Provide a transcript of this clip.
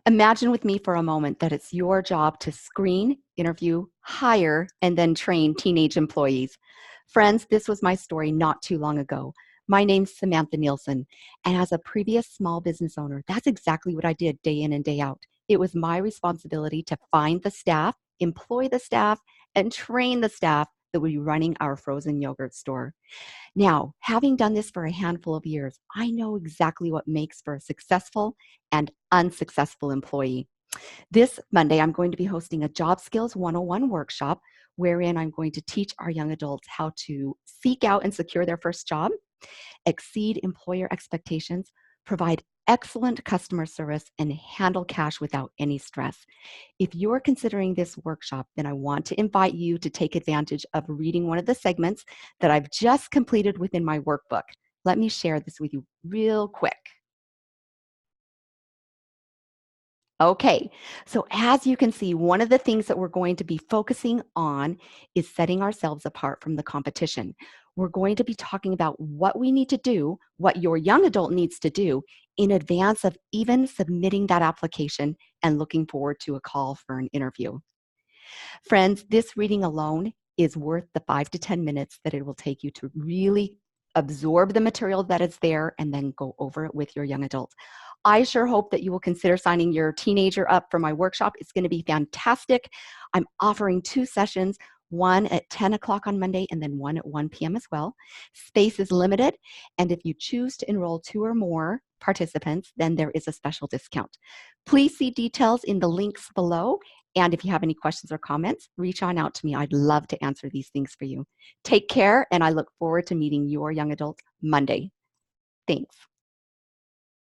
Imagine with me for a moment that it's your job to screen, interview, hire, and then train teenage employees. Friends, this was my story not too long ago. My name's Samantha Nielsen, and as a previous small business owner, that's exactly what I did day in and day out. It was my responsibility to find the staff, employ the staff, and train the staff that would be running our frozen yogurt store. Now, having done this for a handful of years, I know exactly what makes for a successful and unsuccessful employee. This Monday, I'm going to be hosting a Job Skills 101 workshop wherein I'm going to teach our young adults how to seek out and secure their first job, exceed employer expectations, provide excellent customer service, and handle cash without any stress. If you're considering this workshop, then I want to invite you to take advantage of reading one of the segments that I've just completed within my workbook. Let me share this with you real quick. Okay, so as you can see, one of the things that we're going to be focusing on is setting ourselves apart from the competition. We're going to be talking about what we need to do, what your young adult needs to do in advance of even submitting that application and looking forward to a call for an interview. Friends, this reading alone is worth the 5 to 10 minutes that it will take you to really absorb the material that is there and then go over it with your young adults. I sure hope that you will consider signing your teenager up for my workshop. It's going to be fantastic. I'm offering 2 sessions, one at 10 o'clock on Monday and then one at 1 p.m. as well. Space is limited, and if you choose to enroll 2 or more participants, then there is a special discount. Please see details in the links below, and if you have any questions or comments, reach on out to me. I'd love to answer these things for you. Take care, and I look forward to meeting your young adult Monday. Thanks.